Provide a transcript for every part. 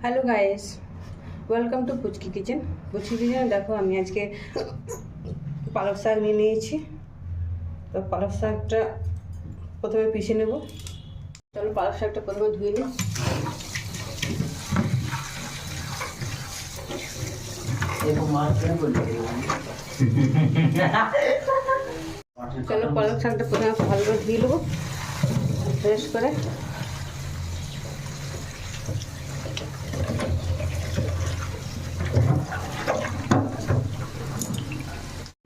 Hello guys, welcome to Puchki kitchen. Puchki kitchen দেখো, আমি আজকে পালক শাক নিয়ে নিয়েছি। তো পালক শাকটা প্রথমে পিষে নেব। চলো পালক শাকটা প্রথমে ধুয়ে নিই। চলো পালক শাকটা প্রথমে ভালো করে ধুয়ে নেবো ফ্রেশ করে।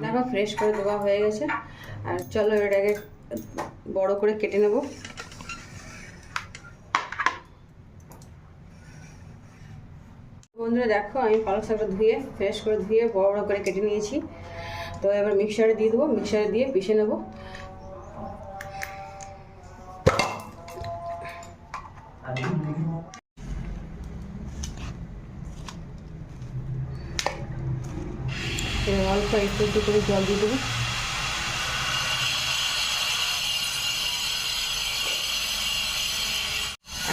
দেখো ফ্রেশ করে দেওয়া হয়ে গেছে। আর চলো এটাকে বড় করে কেটে নেব। বন্ধুরা দেখো, আমি পালক শাকটা ধুয়ে ফ্রেশ করে ধুয়ে বড় বড় করে কেটে নিয়েছি। তো এবার মিক্সারে দিয়ে দেবো, মিক্সারে দিয়ে পিষে নেব। অল্প একটু একটু করে জল দিয়ে দেবো।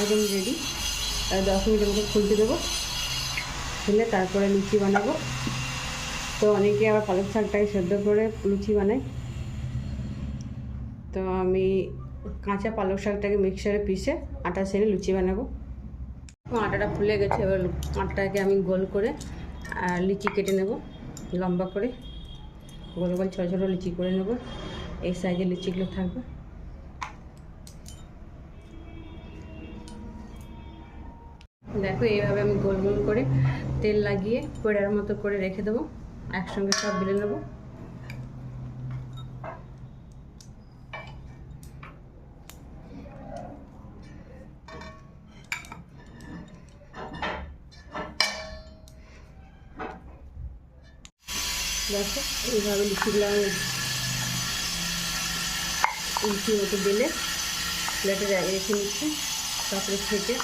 একদম রেডি। 10 মিনিটের মতো খুলতে দেবো, খুলে তারপরে লুচি বানাবো। তো অনেকে আবার পালক শাকটাকে সেদ্ধ করে লুচি বানায়। তো আমি কাঁচা পালক শাকটাকে মিক্সারে পিষে আটা সেরে লুচি বানাবো। আটাটা ফুলে গেছে, এবার আটাটাকে আমি গোল করে লিচি কেটে নেব। লম্বা করে গোল গোল ছোটো ছোটো লিচি করে নেব। এই সাইজের লিচিগুলো থাকবে। দেখো এইভাবে আমি গোল গোল করে তেল লাগিয়ে পেড়ার মতো করে রেখে দেবো। একসঙ্গে সব বেলে নেবো। দেখো এইভাবে লিচিগুলো আমি লুচির মতো বেলে প্লেটে রেখে নিচ্ছি। তারপরে থেকে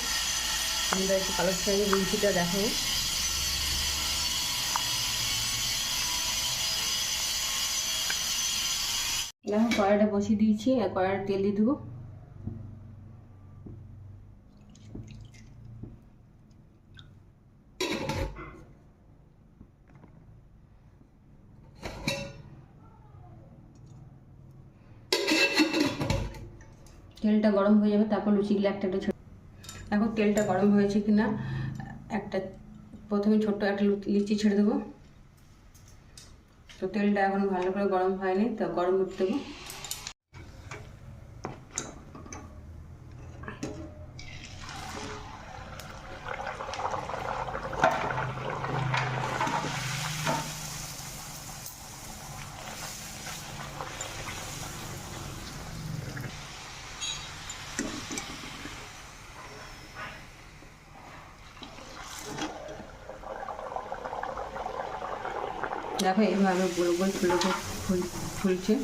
আমরা একটু পালক শাকের লুচিটা দেখাবো। দেখো কড়াইটা বসিয়ে দিয়েছি, আর কড়াইটা তেল দিয়ে দেবো। তেলটা গরম হয়ে যাবে, তারপর লুচিগুলো একটা একটা ছোটো। এখন তেলটা গরম হয়েছে কিনা একটা প্রথমে ছোট্ট একটা লিচি ছেড়ে দেবো। তো তেলটা এখন ভালো করে গরম হয়নি, তো গরম করতে দেবো। দেখো এইভাবে গোল গোল ফুলছে।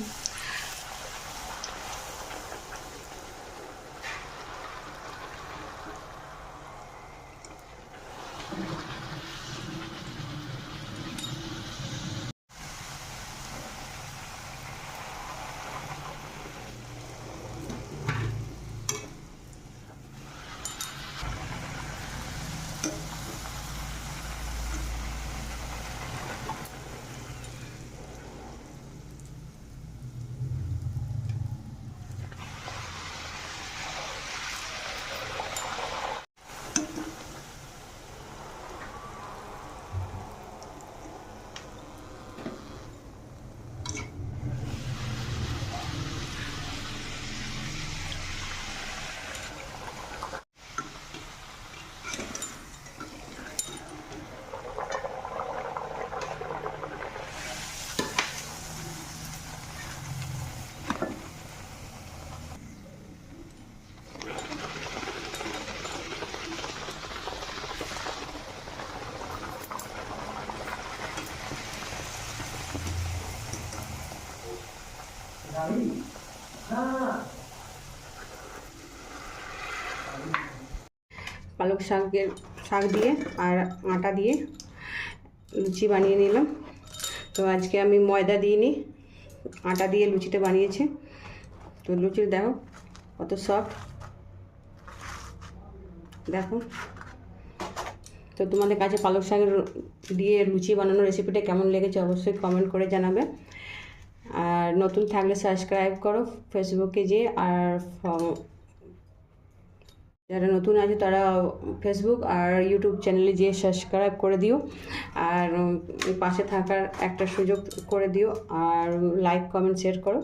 পালক শাক দিয়ে আর আটা দিয়ে লুচি বানিয়ে নিলাম। তো আজকে আমি ময়দা দিইনি, আটা দিয়ে লুচিটা বানিয়েছি। তো লুচিটা দেখো কত সফট, দেখো তো তোমাদের কাছে পালক শাকের দিয়ে লুচি বানানোর রেসিপিটা কেমন লেগেছে অবশ্যই কমেন্ট করে জানাবে। আর নতুন থাকলে সাবস্ক্রাইব করো ফেসবুকে যেয়ে, আর যারা নতুন আছে তারা ফেসবুক আর ইউটিউব চ্যানেলে যেয়ে সাবস্ক্রাইব করে দিও, আর পাশে থাকার একটা সুযোগ করে দিও, আর লাইক কমেন্ট শেয়ার করো।